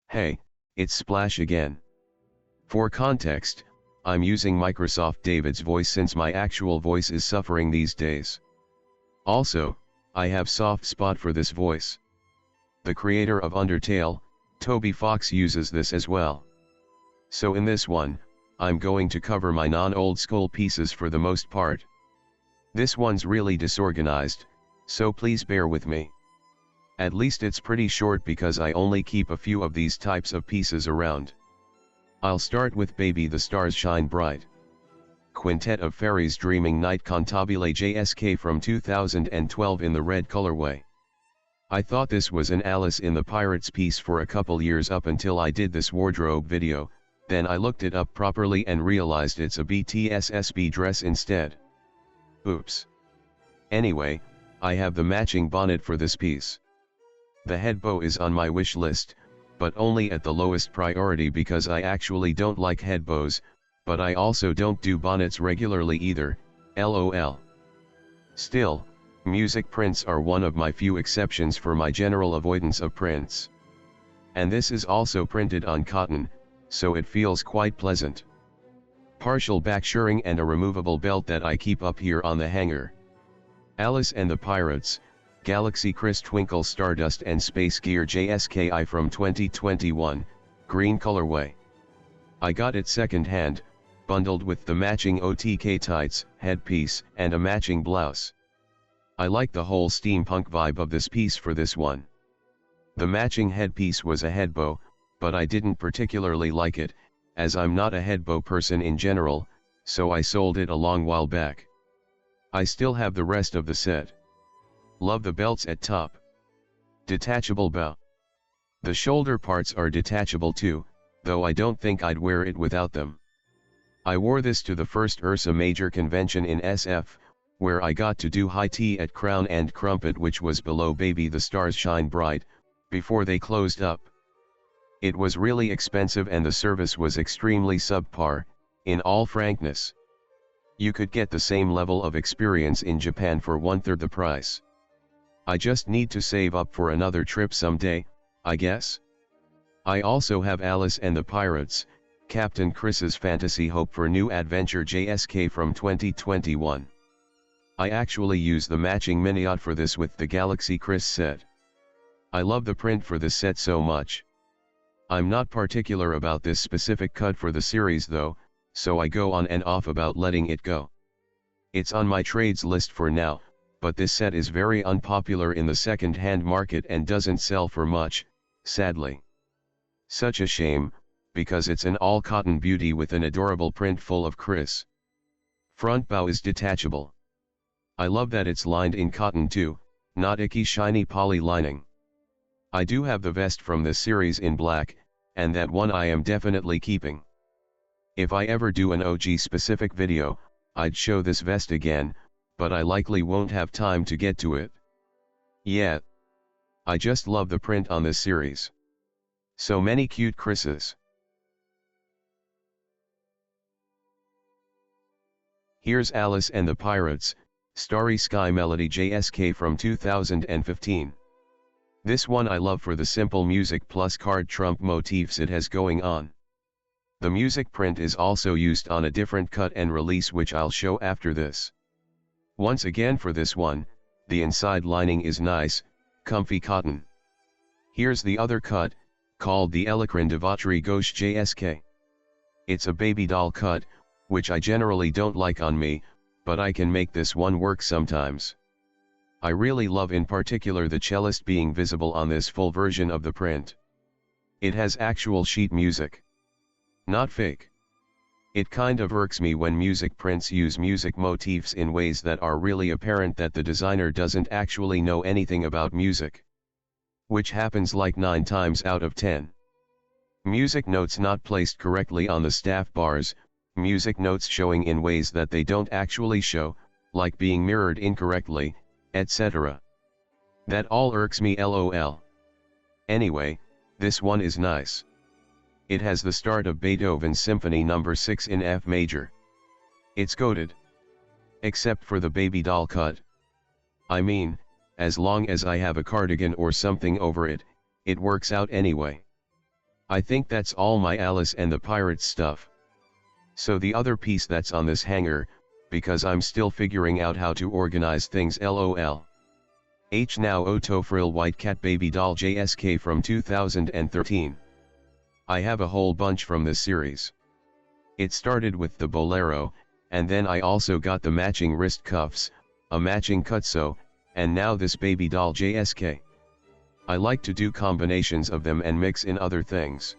Hey, it's Splash again. For context, I'm using Microsoft David's voice since my actual voice is suffering these days. Also, I have soft spot for this voice. The creator of Undertale, Toby Fox, uses this as well. So in this one, I'm going to cover my non-old school pieces for the most part. This one's really disorganized, so please bear with me. At least it's pretty short because I only keep a few of these types of pieces around. I'll start with Baby the Stars Shine Bright. Quintet of Fairies Dreaming Night Cantabile JSK from 2012 in the red colorway. I thought this was an Alice in the Pirates piece for a couple years up until I did this wardrobe video, then I looked it up properly and realized it's a BTSSB dress instead. Oops. Anyway, I have the matching bonnet for this piece. The head bow is on my wish list, but only at the lowest priority because I actually don't like head bows, but I also don't do bonnets regularly either, lol. Still, music prints are one of my few exceptions for my general avoidance of prints. And this is also printed on cotton, so it feels quite pleasant. Partial back shirring and a removable belt that I keep up here on the hanger. Alice and the Pirates, Galaxy Chris Twinkle Stardust and Space Gear JSKI from 2021, green colorway. I got it second hand, bundled with the matching OTK tights, headpiece, and a matching blouse. I like the whole steampunk vibe of this piece for this one. The matching headpiece was a headbow, but I didn't particularly like it, as I'm not a headbow person in general, so I sold it a long while back. I still have the rest of the set. Love the belts at top. Detachable bow. The shoulder parts are detachable too, though I don't think I'd wear it without them. I wore this to the first Ursa Major convention in SF, where I got to do high tea at Crown and Crumpet, which was below Baby the Stars Shine Bright, before they closed up. It was really expensive and the service was extremely subpar, in all frankness. You could get the same level of experience in Japan for 1/3 the price. I just need to save up for another trip someday, I guess. I also have Alice and the Pirates, Captain Chris's Fantasy Hope for New Adventure JSK from 2021. I actually use the matching miniot for this with the Galaxy Chris set. I love the print for this set so much. I'm not particular about this specific cut for the series though, so I go on and off about letting it go. It's on my trades list for now, but this set is very unpopular in the second-hand market and doesn't sell for much, sadly. Such a shame, because it's an all-cotton beauty with an adorable print full of Chris. Front bow is detachable. I love that it's lined in cotton too, not icky shiny poly lining. I do have the vest from this series in black, and that one I am definitely keeping. If I ever do an OG specific video, I'd show this vest again, but I likely won't have time to get to it. Yeah. I just love the print on this series. So many cute Chris's. Here's Alice and the Pirates, Starry Sky Melody JSK from 2015. This one I love for the simple music plus card trump motifs it has going on. The music print is also used on a different cut and release which I'll show after this. Once again for this one, the inside lining is nice, comfy cotton. Here's the other cut, called the Elecrin Devatri Gauche JSK. It's a baby doll cut, which I generally don't like on me, but I can make this one work sometimes. I really love in particular the cellist being visible on this full version of the print. It has actual sheet music. Not fake. It kind of irks me when music prints use music motifs in ways that are really apparent that the designer doesn't actually know anything about music. Which happens like 9 times out of 10. Music notes not placed correctly on the staff bars, music notes showing in ways that they don't actually show, like being mirrored incorrectly, etc. That all irks me lol. Anyway, this one is nice. It has the start of Beethoven's Symphony No. 6 in F major. It's goated. Except for the baby doll cut. I mean, as long as I have a cardigan or something over it, it works out anyway. I think that's all my Alice and the Pirates stuff. So the other piece that's on this hanger, because I'm still figuring out how to organize things lol. H.Naoto Frill White Cat Baby Doll JSK from 2013. I have a whole bunch from this series. It started with the bolero, and then I also got the matching wrist cuffs, a matching kutso, and now this baby doll JSK. I like to do combinations of them and mix in other things.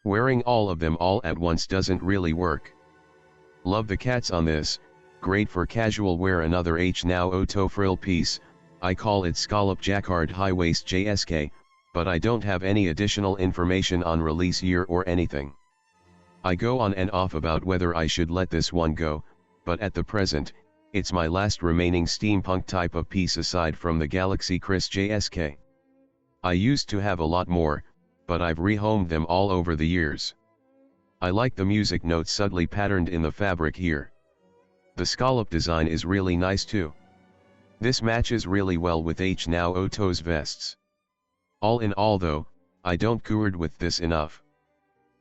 Wearing all of them all at once doesn't really work. Love the cats on this, great for casual wear. Another H.Naoto Frill piece, I call it Scallop Jacquard High Waist JSK, but I don't have any additional information on release year or anything. I go on and off about whether I should let this one go, but at the present, it's my last remaining steampunk type of piece aside from the Galaxy Chris JSK. I used to have a lot more, but I've rehomed them all over the years. I like the music notes subtly patterned in the fabric here. The scallop design is really nice too. This matches really well with H.Naoto's vests. All in all though, I don't gourd with this enough.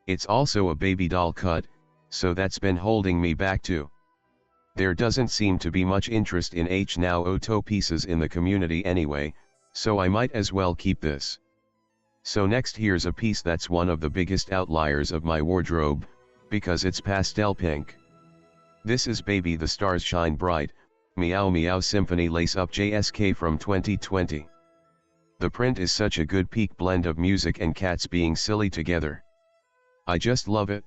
It's also a baby doll cut, so that's been holding me back too. There doesn't seem to be much interest in H.Naoto pieces in the community anyway, so I might as well keep this. So next here's a piece that's one of the biggest outliers of my wardrobe, because it's pastel pink. This is Baby the Stars Shine Bright, Meow Meow Symphony Lace Up JSK from 2020. The print is such a good peak blend of music and cats being silly together. I just love it.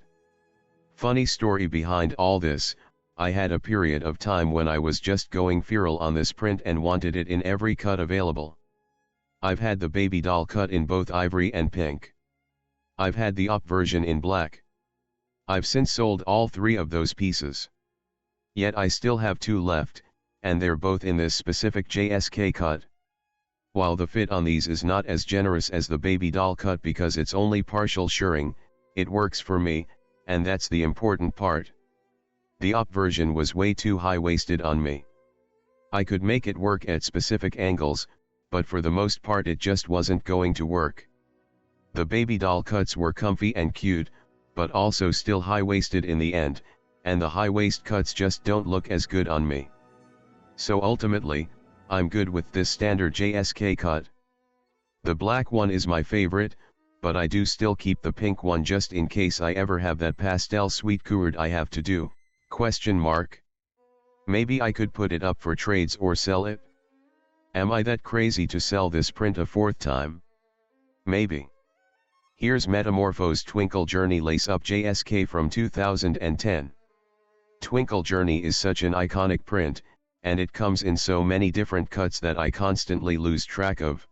Funny story behind all this, I had a period of time when I was just going feral on this print and wanted it in every cut available. I've had the baby doll cut in both ivory and pink. I've had the up version in black. I've since sold all three of those pieces. Yet I still have two left, and they're both in this specific JSK cut. While the fit on these is not as generous as the baby doll cut because it's only partial shirring, it works for me, and that's the important part. The up version was way too high-waisted on me. I could make it work at specific angles, but for the most part it just wasn't going to work. The baby doll cuts were comfy and cute, but also still high-waisted in the end, and the high-waist cuts just don't look as good on me. So ultimately, I'm good with this standard JSK cut. The black one is my favorite, but I do still keep the pink one just in case I ever have that pastel sweet gourd I have to do, ? Maybe I could put it up for trades or sell it? Am I that crazy to sell this print a fourth time? Maybe. Here's Metamorphose Twinkle Journey Lace Up JSK from 2010. Twinkle Journey is such an iconic print, and it comes in so many different cuts that I constantly lose track of.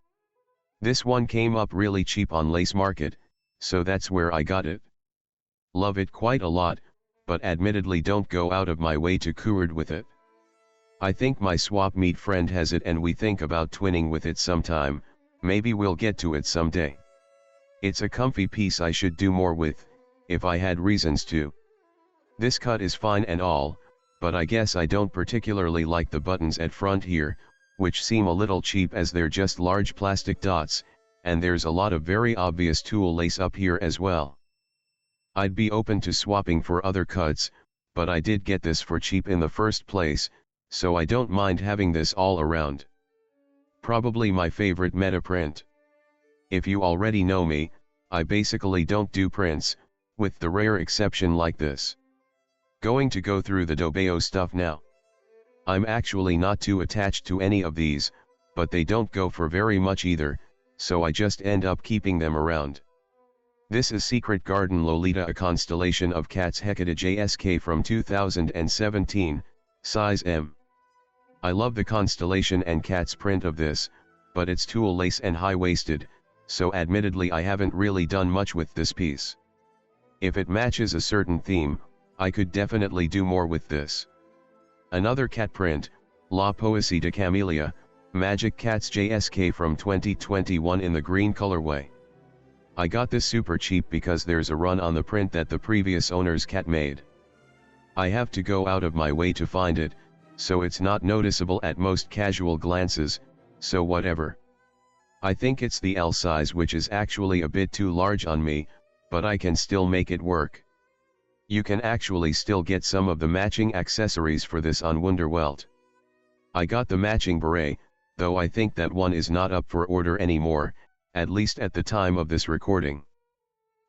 This one came up really cheap on Lace Market, so that's where I got it. Love it quite a lot, but admittedly don't go out of my way to gourd with it. I think my swap meet friend has it and we think about twinning with it sometime, maybe we'll get to it someday. It's a comfy piece I should do more with, if I had reasons to. This cut is fine and all, but I guess I don't particularly like the buttons at front here, which seem a little cheap as they're just large plastic dots, and there's a lot of very obvious tulle lace up here as well. I'd be open to swapping for other cuts, but I did get this for cheap in the first place, so I don't mind having this all around. Probably my favorite meta print. If you already know me, I basically don't do prints, with the rare exception like this. Going to go through the Taobao stuff now. I'm actually not too attached to any of these, but they don't go for very much either, so I just end up keeping them around. This is Secret Garden Lolita, a constellation of cats Hecate JSK from 2017, size M. I love the constellation and cats print of this, but it's tulle lace and high-waisted, so admittedly I haven't really done much with this piece. If it matches a certain theme, I could definitely do more with this. Another cat print, La Poésie de Camélia, Magic Cats JSK from 2021 in the green colorway. I got this super cheap because there's a run on the print that the previous owner's cat made. I have to go out of my way to find it, so it's not noticeable at most casual glances, so whatever. I think it's the L size which is actually a bit too large on me, but I can still make it work. You can actually still get some of the matching accessories for this on Wunderwelt. I got the matching beret, though I think that one is not up for order anymore, at least at the time of this recording.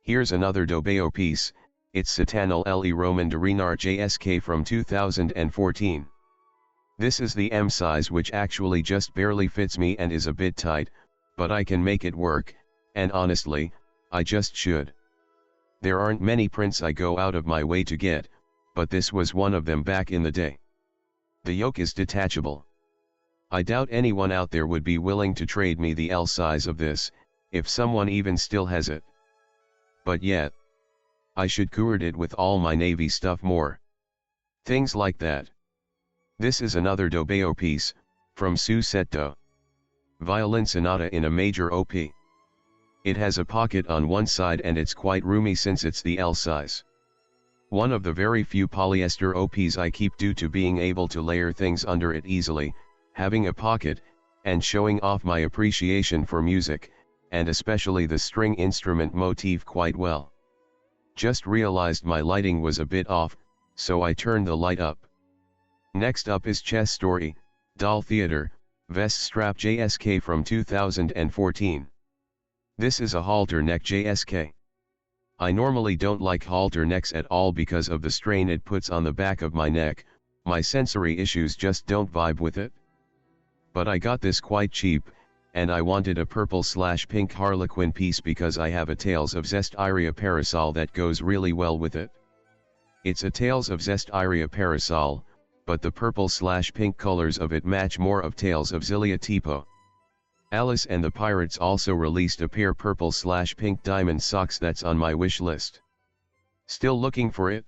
Here's another Taobao piece, it's Satanal Le Roman de Renard JSK from 2014. This is the M size, which actually just barely fits me and is a bit tight, but I can make it work, and honestly, I just should. There aren't many prints I go out of my way to get, but this was one of them back in the day. The yoke is detachable. I doubt anyone out there would be willing to trade me the L size of this, if someone even still has it. But yeah, I should curate it with all my navy stuff more. Things like that. This is another Taobao piece, from Su Setto. Violin Sonata in a major OP. It has a pocket on one side and it's quite roomy since it's the L size. One of the very few polyester OPs I keep due to being able to layer things under it easily, having a pocket, and showing off my appreciation for music, and especially the string instrument motif quite well. Just realized my lighting was a bit off, so I turned the light up. Next up is Chess Story, Doll Theater, Vest Strap JSK from 2014. This is a halter neck JSK. I normally don't like halter necks at all because of the strain it puts on the back of my neck, my sensory issues just don't vibe with it. But I got this quite cheap, and I wanted a purple/pink harlequin piece because I have a Tales of Zest Iria parasol that goes really well with it. It's a Tales of Zest Iria parasol, but the purple/pink colors of it match more of Tales of Zillia tipo. Alice and the Pirates also released a pair purple/pink diamond socks that's on my wish list. Still looking for it?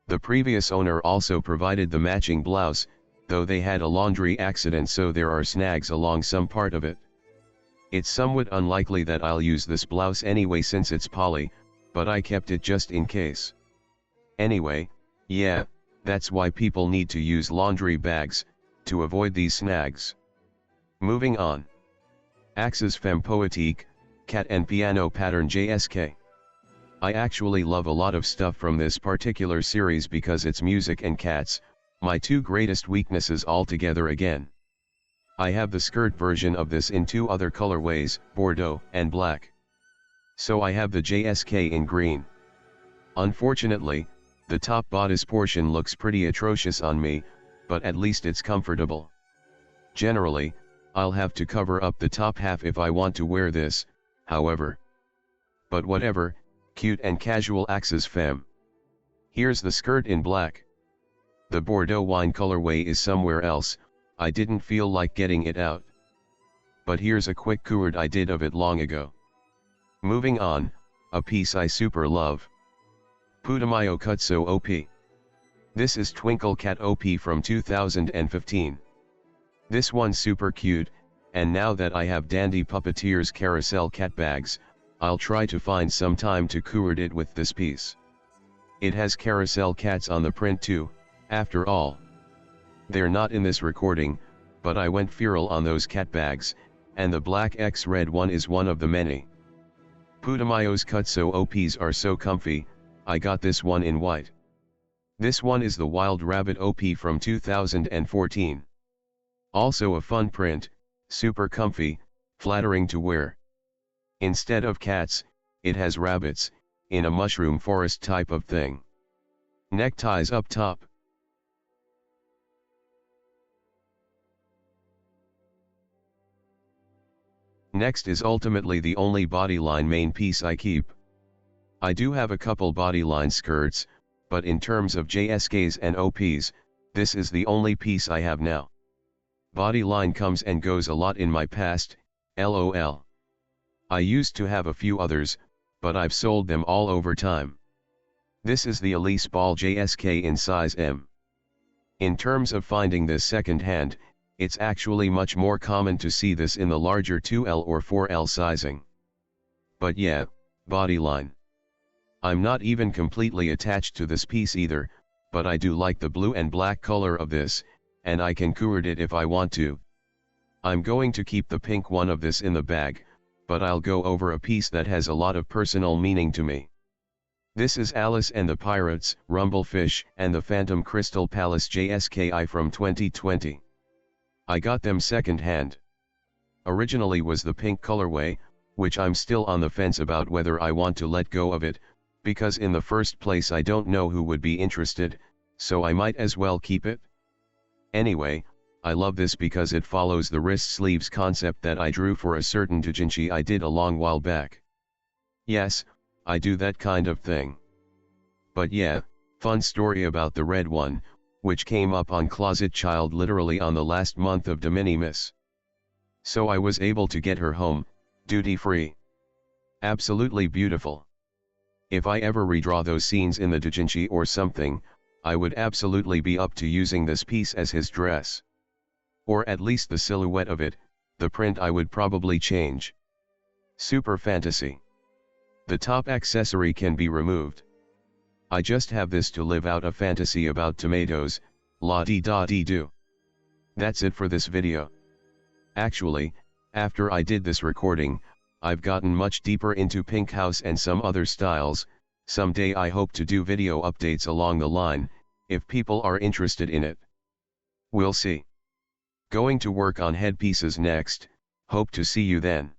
The previous owner also provided the matching blouse, though they had a laundry accident so there are snags along some part of it. It's somewhat unlikely that I'll use this blouse anyway since it's poly, but I kept it just in case. Anyway, yeah, that's why people need to use laundry bags, to avoid these snags. Moving on. Axes Femme Poétique, Cat and Piano Pattern JSK. I actually love a lot of stuff from this particular series because it's music and cats, my two greatest weaknesses altogether again. I have the skirt version of this in two other colorways, Bordeaux and black. So I have the JSK in green. Unfortunately, the top bodice portion looks pretty atrocious on me, but at least it's comfortable. Generally, I'll have to cover up the top half if I want to wear this, however. But whatever, cute and casual Axes Femme. Here's the skirt in black. The Bordeaux wine colorway is somewhere else, I didn't feel like getting it out. But here's a quick curate I did of it long ago. Moving on, a piece I super love. Putumayo Kutso OP. This is Twinkle Cat OP from 2015. This one's super cute, and now that I have Dandy Puppeteer's carousel cat bags, I'll try to find some time to curate it with this piece. It has carousel cats on the print too, after all. They're not in this recording, but I went feral on those cat bags, and the black X-red one is one of the many. Putumayo's Kutso OPs are so comfy, I got this one in white. This one is the Wild Rabbit OP from 2014. Also a fun print, super comfy, flattering to wear. Instead of cats, it has rabbits, in a mushroom forest type of thing. Neckties up top. Next is ultimately the only Bodyline main piece I keep. I do have a couple Bodyline skirts, but in terms of JSKs and OPs, this is the only piece I have now. Bodyline comes and goes a lot in my past, lol. I used to have a few others, but I've sold them all over time. This is the Elise Ball JSK in size M. In terms of finding this second-hand, it's actually much more common to see this in the larger 2L or 4L sizing. But yeah, Bodyline. I'm not even completely attached to this piece either, but I do like the blue and black color of this, and I can curate it if I want to. I'm going to keep the pink one of this in the bag, but I'll go over a piece that has a lot of personal meaning to me. This is Alice and the Pirates, Rumblefish, and the Phantom Crystal Palace JSKI from 2020. I got them second-hand. Originally was the pink colorway, which I'm still on the fence about whether I want to let go of it, because in the first place I don't know who would be interested, so I might as well keep it. Anyway, I love this because it follows the wrist sleeves concept that I drew for a certain doujinshi I did a long while back. Yes, I do that kind of thing. But yeah, fun story about the red one, which came up on Closet Child literally on the last month of de minimis. So I was able to get her home, duty-free. Absolutely beautiful. If I ever redraw those scenes in the doujinshi or something, I would absolutely be up to using this piece as his dress. Or at least the silhouette of it, the print I would probably change. Super fantasy. The top accessory can be removed. I just have this to live out a fantasy about tomatoes, la-dee-da-dee-do. That's it for this video. Actually, after I did this recording, I've gotten much deeper into pink house and some other styles. Someday I hope to do video updates along the line, if people are interested in it. We'll see. Going to work on headpieces next, hope to see you then.